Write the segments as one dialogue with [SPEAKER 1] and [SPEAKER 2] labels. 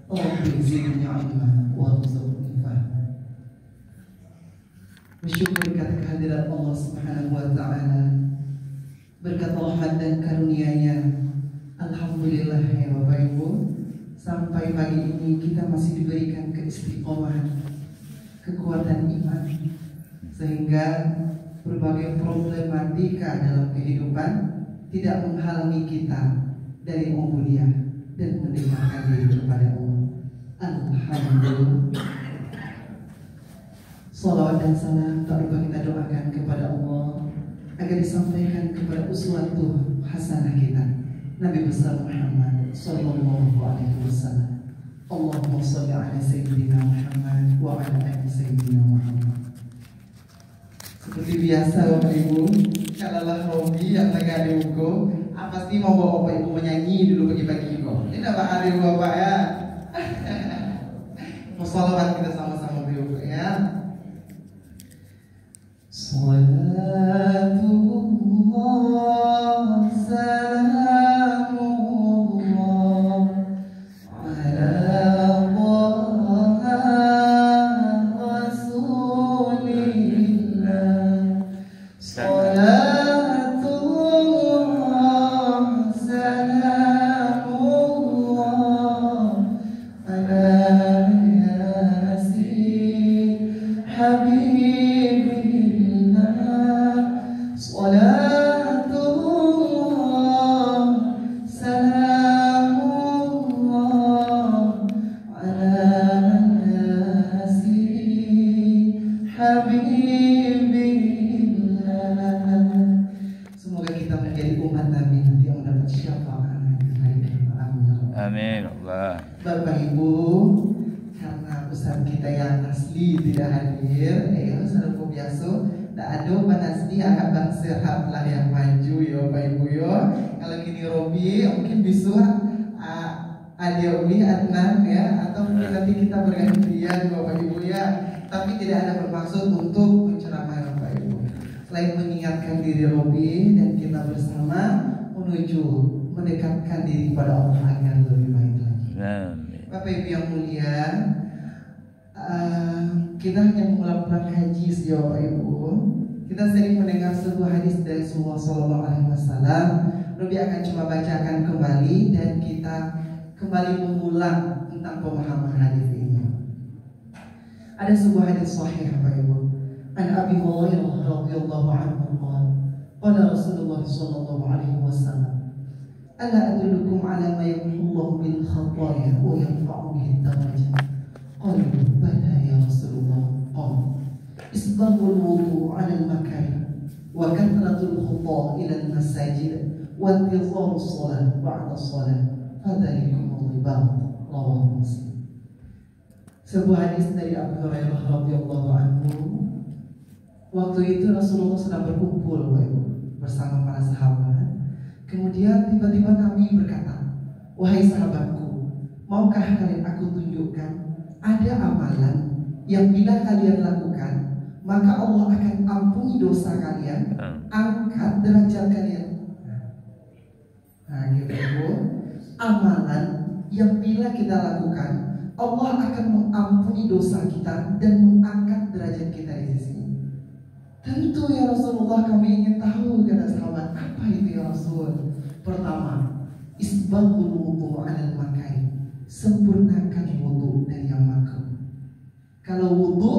[SPEAKER 1] Rabbi zidni ilman warzuqni fahma. Bersyukur kata kehadiran Allah Subhanahu wa taala, berkat rahmat dan karunia-Nya. Alhamdulillah ya Bapak Ibu, sampai pagi ini kita masih diberikan keistiqomahan, kekuatan iman, sehingga berbagai problematika dalam kehidupan tidak menghalangi kita dari ubudiyah dan mendekatkan diri kepada Allah. Alhamdulillah. Salawat dan salam tak lupa kita doakan kepada Allah agar disampaikan kepada uswatuh hasanah kita, Nabi besar Muhammad sallallahu alaihi wasallam. Allahumma shalli ala sayyidina Muhammad wa ala ali sayyidina Muhammad. Seperti biasa Bapak Ibu, kalau Robi yang tengah dihukum, pasti mau bawa Bapak Ibu menyanyi dulu pagi-pagi kok. Ini apa hari Bapak ya? Musholawat kita sama-sama dulu ya. Salatullah salamullah ala Taha Rasulillah. Salatullah salamullah ala yasin habibillah. Salatullah salamullah ala yasin habibillah. Semoga kita menjadi umat Nabi nanti yang mendapat syafaat.
[SPEAKER 2] Amin Allah.
[SPEAKER 1] Bapak Ibu, karena Ustaz kita yang asli tidak hadir, Ustaz biasa, tak ada Pak Asli akan bang sehat lah yang maju ya Bapak Ibu ya. Kalau gini Robi mungkin bisa ada Uli Adnan ya, atau mungkin nanti kita bergantian Bapak Ibu ya. Tapi tidak ada bermaksud untuk menceramai Bapak Ibu. Selain mengingatkan diri Robi dan kita bersama menuju mendekatkan diri kepada Allah agar lebih baik lagi.
[SPEAKER 2] Amin.
[SPEAKER 1] Bapak Ibu yang mulia, kita hanya mengulang haji ya Bapak Ibu. Kita sering mendengar sebuah hadis dari Rasulullah SAW. Nabi akan coba bacakan kembali dan kita kembali mengulang tentang pemahaman hadis ini. Ada sebuah hadis sahih Bapak Ibu. An Abi Hurairah radhiyallahu anhu qala Rasulullah sallallahu alaihi wasallam, "Ala adullukum ala ma yamhu Allah bil khataya wa yarfa'u bihi ad-darajat?" Qalu bala ya Rasulullah. Qala isbagul wudu' 'ala al-makarih wa kathratul khutaa ila al-masajid wa intizarus shalah ba'da shalah fadhalikum al-ribat. Rawahu Muslim. Sebuah hadis dari Abu Hurairah radhiyallahu anhu. Waktu itu Rasulullah sedang berkumpul bersama para sahabat. Kemudian tiba-tiba Nabi berkata, "Wahai sahabatku, maukah kalian aku tunjukkan ada amalan yang bila kalian lakukan, maka Allah akan ampuni dosa kalian, angkat derajat kalian." Nah, gitu. Amalan yang bila kita lakukan, Allah akan mengampuni dosa kita dan mengangkat derajat kita di sisi. Tentu ya Rasulullah, kami ingin tahu, kata sahabat, apa itu ya Rasul? Pertama, isbagul wudu' 'alal makarih, sempurnakan wudu dari yang makruh. Kalau wudu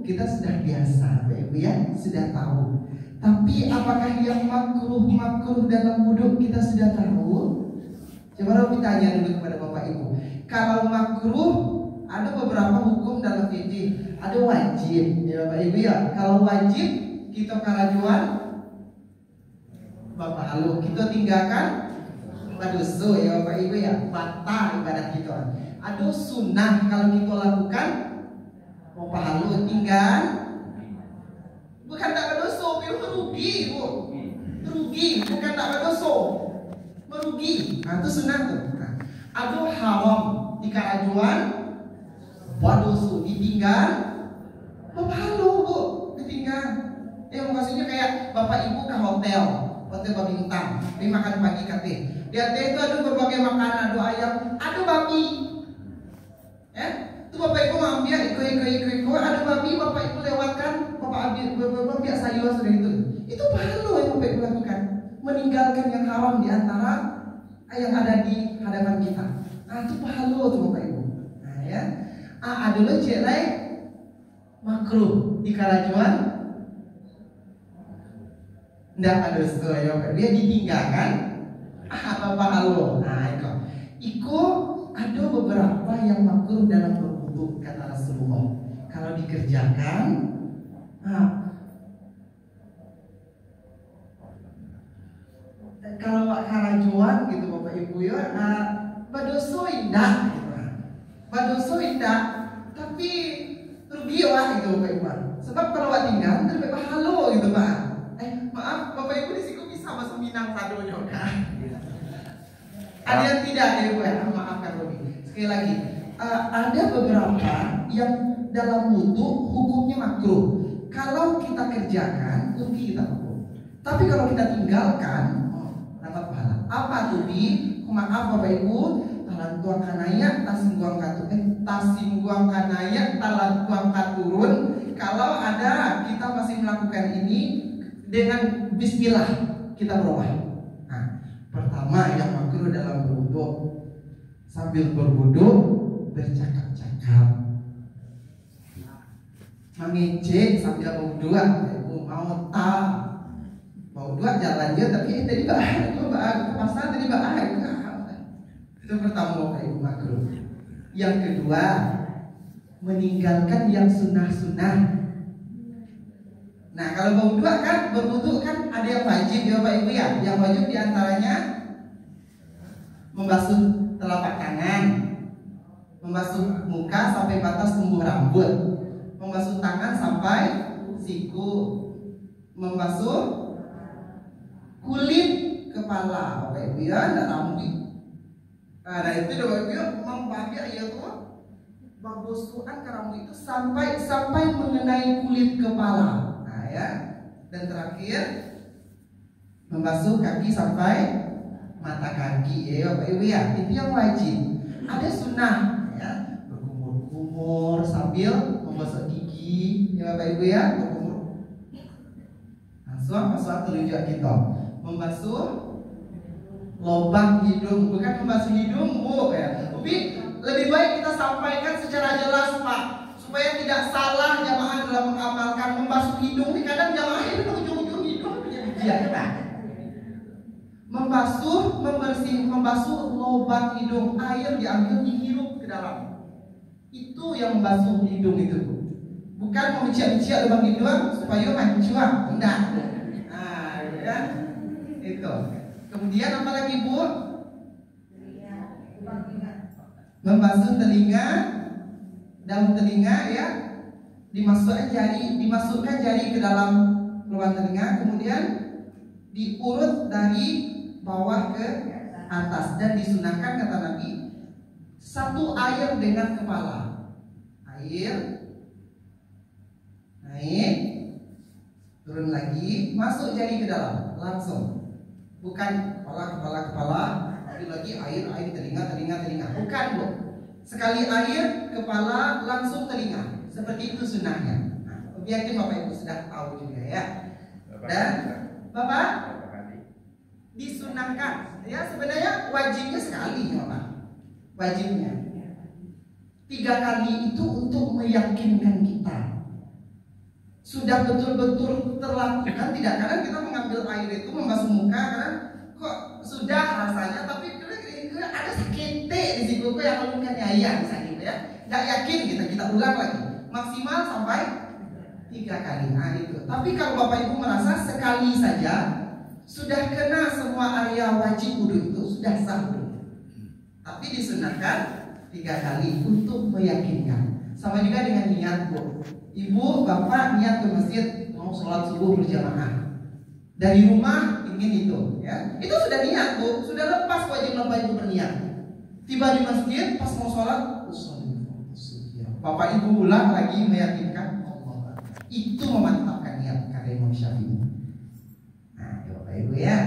[SPEAKER 1] kita sudah biasa, Ibu ya, sudah tahu. Tapi apakah yang makruh dalam wudu kita sudah tahu? Coba kita tanya dulu kepada Bapak Ibu. Kalau makruh ada beberapa hukum dalam fikih. Ada wajib, ya Bapak Ibu ya. Kalau wajib kita karajuan Bapak Halu, kita tinggalkan dosa ya Bapak Ibu ya, batal ibadah kita. Ada sunnah kalau kita lakukan Bapak Halu tinggal, bukan tak berdosa, merugi Bu, merugi, bukan tak berdosa, merugi. Nah itu sunnah tuh. Nah, ada haram di karajuan berdosa ditinggal Bapak Halu Bu, ditinggal. Maksudnya kayak Bapak Ibu ke hotel bintang, dia makan pagi katanya. Di hotel itu ada berbagai makanan, ada ayam, ada babi, Itu Bapak Ibu ambil iko ada babi Bapak Ibu lewatkan, Bapak ambil sayur sudah itu. Itu pahala yang Bapak Ibu lakukan. Meninggalkan yang haram di antara yang ada di hadapan kita. Itu pahala tuh Bapak Ibu. Nah ya. Ada lo jelek makruh di karajuan. Nggak ada sesuai Bapak. Dia ditinggalkan. Apa pahala? Nah itu. Iko ada beberapa yang makruh dalam berwudu kata Rasulullah. Kalau dikerjakan, kalau karajuan gitu Bapak Ibu ya, badoso indah, badoso indah, tapi rugi wah gitu Bapak Ibu. Sebab kalau tinggal terlebih halo gitu Pak. Maaf Bapak Ibu di sini bisa masuk Minang sadonya kan? Ada yang tidak ya Ibu ya, maafkan Robi. Sekali lagi, ada beberapa yang dalam wudu hukumnya makruh. Kalau kita kerjakan, rugi kita makruh. Tapi kalau kita tinggalkan, dapat pahala. Apa tuh Bi? Maaf Bapak Ibu, talantuang kanaya, tasingguang katurun, tasingguang kanaya, talantuang katurun. Kalau ada kita masih melakukan ini dengan Bismillah kita berubah. Nah, pertama yang makruh dalam berwudu, sambil berwudu bercakap-cakap, mengejek sambil berwudu. Ibu mau mau dua jalan dia tapi tadi bahaya ke pasar tadi bahaya. Itu pertama Bapak Ibu makruh. Yang kedua, meninggalkan yang sunnah-sunnah. Nah kalau berwudu kan ada yang wajib ya Bapak Ibu ya. Yang wajib diantaranya membasuh telapak tangan, membasuh muka sampai batas tumbuh rambut, membasuh tangan sampai siku, membasuh kulit kepala Bapak Ibu ya, dan rambut. Nah itu Bapak Ibu membagi ya tuh babusuan ke rambut itu sampai mengenai kulit kepala. Nah ya, dan terakhir membasuh kaki sampai mata kaki ya Bapak Ibu ya. Itu yang wajib. Ada sunnah ya, berkumur-kumur sambil membasuh gigi ya Bapak Ibu ya, berkumur. Masuk telunjuk kita. Membasuh lubang hidung, bukan membasuh hidung, Bu ya. Tapi lebih baik kita sampaikan secara jelas Pak, supaya tidak salah jamaah dalam mengamalkan membasuh hidung. Ini kadang jamaah itu ujung-ujung hidung punya ujian. Membasuh lubang hidung, air diambil dihirup ke dalam. Itu yang membasuh hidung itu, Bu. Bukan menciak-ciak lubang hidung supaya mancuan, enggak. Nah, ya. Itu. Kemudian apa lagi Bu? Membasuh telinga, daun telinga ya, dimasukkan jari ke dalam lubang telinga, kemudian diurut dari bawah ke atas, dan disunahkan kata Nabi satu air dengan kepala. Air naik, turun lagi, masuk jari ke dalam langsung. Bukan kepala, lagi air telinga. Bukan Bu. Sekali air kepala langsung telinga. Seperti itu sunnahnya. Nah, yakin Bapak Ibu sudah tahu juga ya. Dan Bapak disunahkan. Ya sebenarnya wajibnya sekali ya Bapak. Wajibnya 3 kali itu untuk meyakinkan kita sudah betul-betul terlakukan. Tidak, kadang kita mengambil air itu membasuh muka karena kok sudah rasanya, tapi ada sekete di situ yang melakukannya ya misalnya gitu ya. Nggak yakin kita ulang lagi maksimal sampai 3 kali. Nah itu. Tapi kalau Bapak Ibu merasa sekali saja sudah kena semua area wajib wudu itu sudah sah wudu. Tapi disunahkan 3 kali untuk meyakinkan. Sama juga dengan niat Bu. Ibu, Bapak niat ke masjid mau sholat subuh berjamaah. Dari rumah ingin itu, ya. Itu sudah niat Bu, sudah lepas wajib Bapak Ibu berniat. Tiba di masjid pas mau sholat, Bapak Ibu ulang lagi meyakinkan Allah. Itu memantapkan niat kata Imam Syafi'i. Nah, Bapak Ibu ya.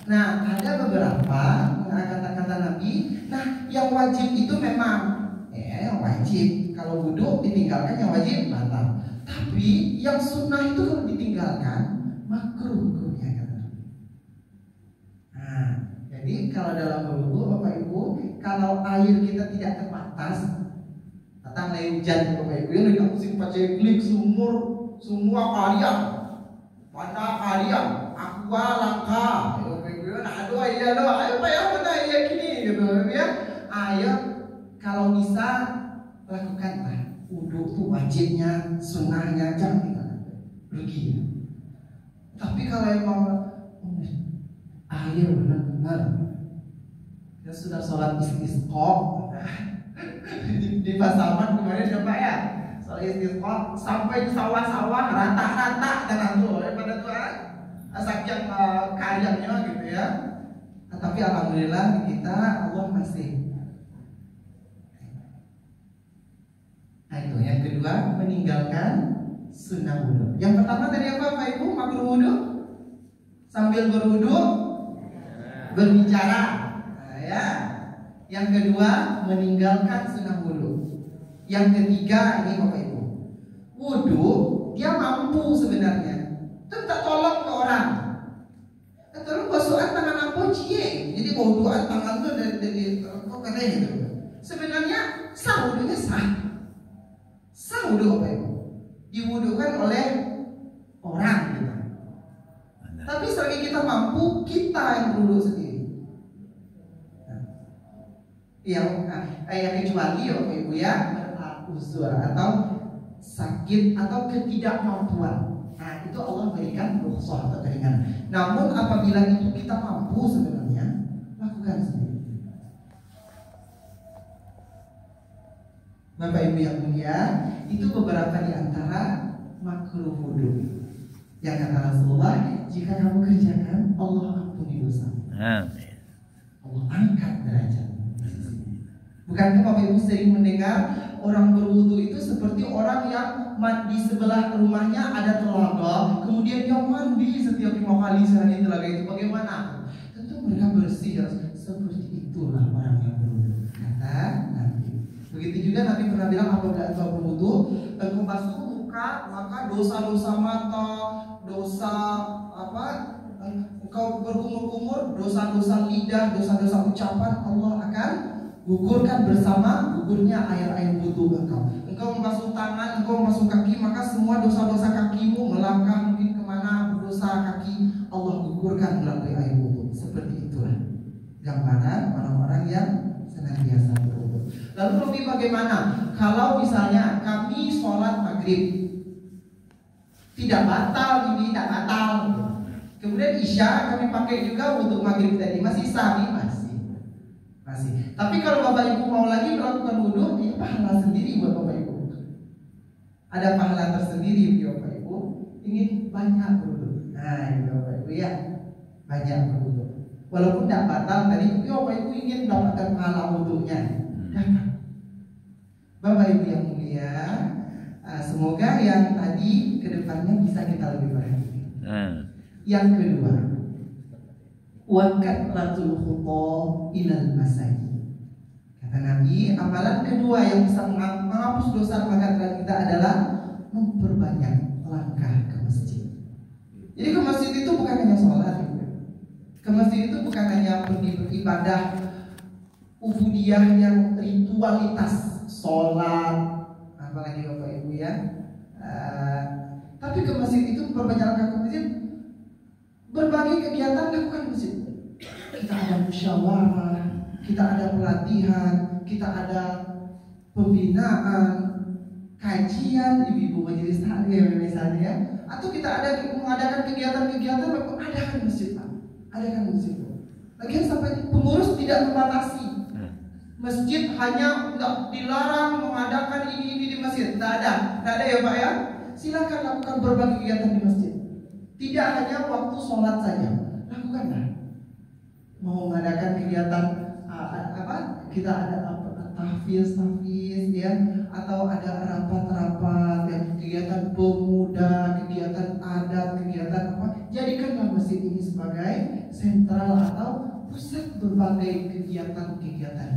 [SPEAKER 1] Nah, ada beberapa kata-kata Nabi. Nah, yang wajib itu memang yang wajib. kalau wudhu ditinggalkan yang wajib batal. Tapi yang sunnah itu kalau ditinggalkan makruh hukumnya. Nah, jadi kalau dalam berwudhu Bapak Ibu, kalau air kita tidak terbatas, datang lagi hujan Bapak Ibu, yang tidak mesti paceklik semua karya, pada karya, aqua langka, Bapak Ibu, nah aduh ayo Pak ya mana ya gini gitu ya, ayo kalau bisa lakukanlah wudhu itu wajibnya, sunnahnya jangan tinggalkan, rugi. Tapi kalau emang air benar-benar kita sudah sholat istisqa di Pasaman kemarin coba ya, sholat istisqa sampai di sawah-sawah rata-rata dan tuh pada Tuhan saking kayanya gitu ya. Tapi alhamdulillah kita Allah masih. Nah itu yang kedua, meninggalkan sunnah wudhu. Yang pertama tadi apa Pak Ibu? Makruh wudhu sambil berwudhu berbicara. Nah, ya. Yang kedua, meninggalkan sunnah wudhu. Yang ketiga ini Bapak Ibu, wudhu dia mampu sebenarnya. Tetap tolong ke orang. Terus basuhan tangan apa cie? Jadi wudhuan tangan tuh dari kok katanya gitu. Sebenarnya sah wudhunya sah. Sah wudhu Bapak Ibu. Diwudhukan oleh orang gitu. Tapi selagi kita mampu, kita yang berwudhu sendiri. Yang kecuali Bapak Ibu ya, uzur atau sakit atau ketidakmampuan. Nah itu Allah berikan rukhsah atau keringanan. Namun apabila itu kita mampu sebenarnya, lakukan sendiri. Bapak Ibu yang mulia, itu beberapa di antara makruh wudhu yang kata Rasulullah, jika kamu kerjakan, Allah ampuni dosa. Allah angkat derajat. Bukankah Bapak Ibu sering mendengar orang berwudu itu seperti orang yang di sebelah rumahnya ada telaga, kemudian dia mandi setiap 5 kali sehari telaga itu. Bagaimana? Tentu mereka bersih ya. Seperti itulah orang yang berwudu. Kata Nabi. Begitu juga Nabi pernah bilang, apabila engkau berwudu, engkau basuh muka, maka dosa-dosa mata, dosa engkau berkumur-kumur, dosa-dosa lidah, dosa-dosa ucapan, Allah akan gugurkan bersama gugurnya air-air wudu engkau. Engkau membasuh tangan, engkau membasuh kaki, maka semua dosa-dosa kakimu, melangkah mungkin kemana berdosa kaki, Allah gugurkan melalui air wudu. Seperti itulah gambaran orang-orang yang senantiasa berwudu. Lalu lebih bagaimana? Kalau misalnya kami sholat maghrib tidak batal, ini tidak batal. Kemudian isya kami pakai juga untuk maghrib tadi, masih sah nih, masih. Tapi kalau Bapak Ibu mau lagi melakukan wudhu, ini pahala sendiri buat Bapak Ibu. Ada pahala tersendiri buat Bapak Ibu. Ingin banyak berwudhu. Nah, ini Bapak Ibu ya, banyak berwudhu. Walaupun tidak batal tadi, tapi Bapak Ibu ingin mendapatkan pahala wudhunya. Dapat. Bapak Ibu yang mulia, semoga yang tadi kedepannya bisa kita lebih perhatikan. Yang kedua, wakat latul khuta ilal masajid. Kata Nabi, amalan kedua yang bisa menghapus dosa maka kita adalah memperbanyak langkah ke masjid. Jadi ke masjid itu bukan hanya sholat, ke masjid itu bukan hanya pergi beribadah ubudiyah yang ritualitas, sholat, apalagi Bapak Ibu ya. Tapi ke masjid itu memperbanyak langkah ke masjid. Berbagai kegiatan lakukan di masjid. Kita ada musyawarah, kita ada pelatihan, kita ada pembinaan, kajian, ibu-ibu majelis taklim misalnya, atau kita ada mengadakan kegiatan-kegiatan, adakan di masjid, Pak. Adakan di masjid. Lagian sampai pengurus tidak membatasi. Masjid hanya tidak dilarang mengadakan ini di masjid. Tidak ada ya Pak ya. Silakan lakukan berbagai kegiatan di masjid. Tidak hanya waktu sholat saja, lakukanlah. Mau mengadakan kegiatan kita ada tahfiz ya, atau ada rapat-rapat ya, kegiatan pemuda, kegiatan adat, kegiatan apa, jadikanlah masjid ini sebagai sentral atau pusat berbagai kegiatan-kegiatan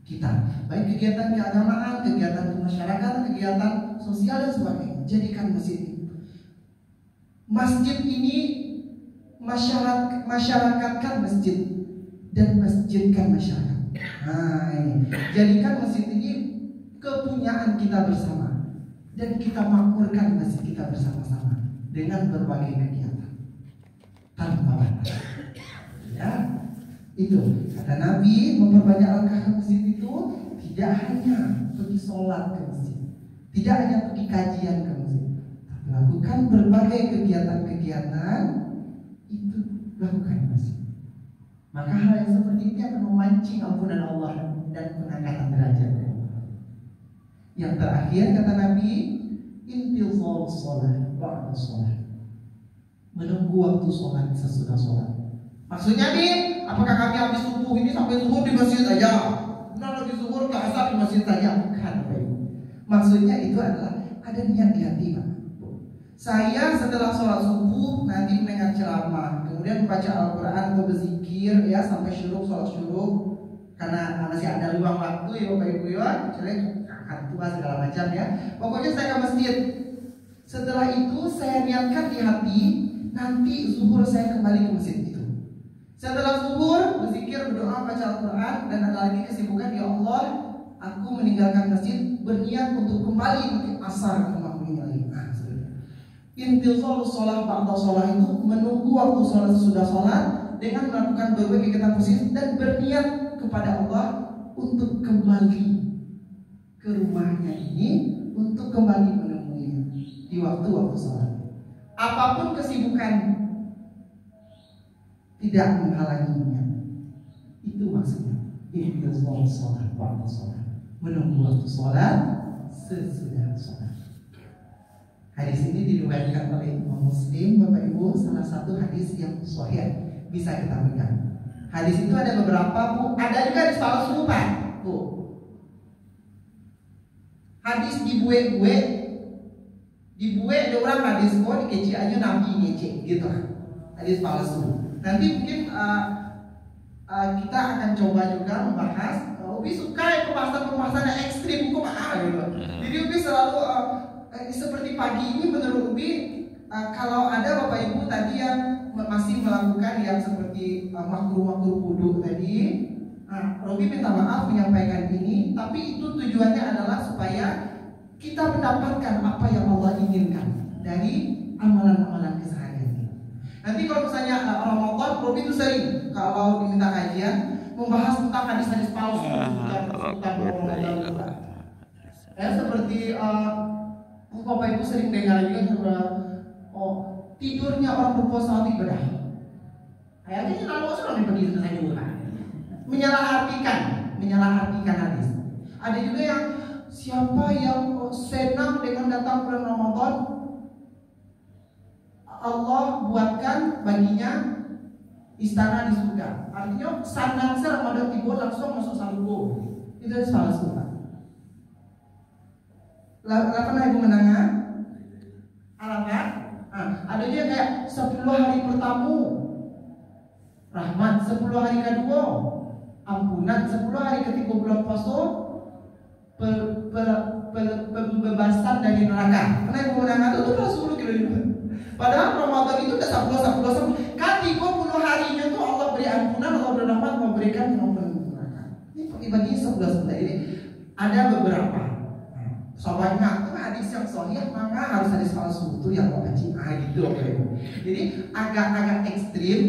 [SPEAKER 1] kita, baik kegiatan keagamaan, kegiatan kemasyarakatan, kegiatan sosial dan sebagainya. Jadikan masjid ini. Masjid ini masyarakatkan masjid dan masjidkan masyarakat. Nah ini, jadikan masjid ini kepunyaan kita bersama dan kita makmurkan masjid kita bersama-sama dengan berbagai kegiatan tanpa batas. Ya, itu kata Nabi, memperbanyak langkah ke masjid itu tidak hanya pergi sholat ke masjid, tidak hanya pergi kajian ke masjid, tapi lakukan berbagai kegiatan-kegiatan itu, lakukan di masjid. Maka hal yang seperti ini akan memancing ampunan Allah dan pengangkatan derajat. Yang terakhir kata Nabi, intizar sholat ba'da sholat, menunggu waktu sholat sesudah sholat. Maksudnya nih, apakah kami habis subuh ini sampai zuhur di masjid aja? Benar habis zuhur ke asar di masjid saja? Bukan, Bapak. Maksudnya itu adalah ada niat di hati, Pak. Saya setelah sholat subuh nanti mendengar ceramah, kemudian membaca Al-Quran atau berzikir ya sampai syuruk, sholat syuruk, karena masih ada luang waktu ya Bapak Ibu ya, akan tua segala macam ya. Pokoknya saya ke masjid. Setelah itu saya niatkan di hati, nanti zuhur saya kembali ke masjid itu. Setelah zuhur berzikir, berdoa, baca Al-Quran, dan ada lagi kesibukan, ya Allah, aku meninggalkan masjid berniat untuk kembali ke asar ke makmumnya lagi. Intizar sholat ba'da sholat itu menunggu waktu sholat sesudah sholat dengan melakukan berbagai kegiatan positif dan berniat kepada Allah untuk kembali ke rumahnya ini, untuk kembali menemuinya di waktu-waktu sholat. Apapun kesibukan tidak menghalanginya. Itu maksudnya intizar sholat ba'da sholat, menunggu waktu sholat sesudah sholat. Hadis ini diriwayatkan oleh Imam Muslim, Bapak Ibu, salah satu hadis yang sahih bisa kita pegang. Hadis itu ada beberapa, Bu. Ada juga hadis palsu, Pak, Bu. Hadis dibuat-buat, ada orang hadis kok dikeci aja Nabi ngece gitu. Hadis palsu. Nanti mungkin kita akan coba juga membahas. Ubi suka pembahasan yang ekstrim, kok gitu. Jadi Ubi selalu seperti pagi ini menurut Ubi, kalau ada Bapak Ibu tadi yang masih melakukan yang seperti makruh-makruh wudhu tadi, Robi minta maaf menyampaikan ini, tapi itu tujuannya adalah supaya kita mendapatkan apa yang Allah inginkan dari amalan-amalan keseharian ini. Nanti kalau misalnya Ramadan, Robi itu sering kalau diminta kajian membahas tentang hadis-hadis palsu tentang Ramadan. Ya, seperti Bapak Ibu sering dengar juga tidurnya orang berpuasa itu ibadah. Kayaknya lalu orang begitu saja bukan. Menyalahartikan hadis. Ada juga yang siapa yang senang dengan datang bulan Ramadan, Allah buatkan baginya istana di surga. Artinya sandang Ramadan tiba langsung masuk surga. Itu salah satu. Lapan ibu menengah alamat. Ada juga kayak 10 hari pertama rahmat, 10 hari kedua ampunan, 10 hari ketiga bulan puasa pembebasan dari neraka. Karena ibu menengah itu udah 10 kilo. Padahal Ramadan itu udah 10 kan 30 harinya tuh Allah beri ampunan, Allah beri rahmat, memberikan pengampunan neraka. Ini bagi 11 ini ada beberapa. Soalnya itu hadis yang sahih, maka harus hadis palsu itu yang wajib gitu. Jadi agak-agak ekstrim,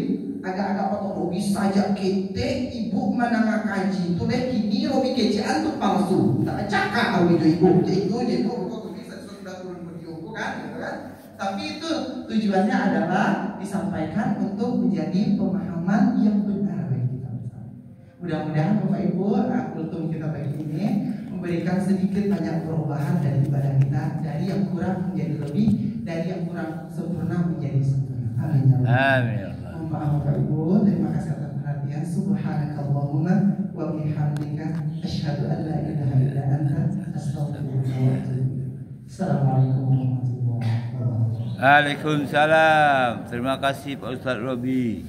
[SPEAKER 1] agak-agak otologis saja kita ibu menengah kaji itu deh kini robi kecian tuh palsu. Tak cakap ibu bisa sudah turun berdiuku kan, gitu kan? Tapi itu tujuannya adalah disampaikan untuk menjadi pemahaman yang benar bagi kita bersama. Mudah-mudahan Bapak Ibu, kultum kita pagi ini memberikan sedikit banyak perubahan dari ibadah kita, dari yang kurang menjadi lebih, dari yang kurang sempurna menjadi sempurna. Amin. Mohon maaf Bapak Ibu, terima kasih atas perhatian. Subhanakallahumma wa bihamdika asyhadu an la ilaha illa anta astaghfiruka wa atubu ilaik. Assalamualaikum warahmatullahi wabarakatuh.
[SPEAKER 2] Waalaikumsalam. Terima kasih Pak Ustaz Robi.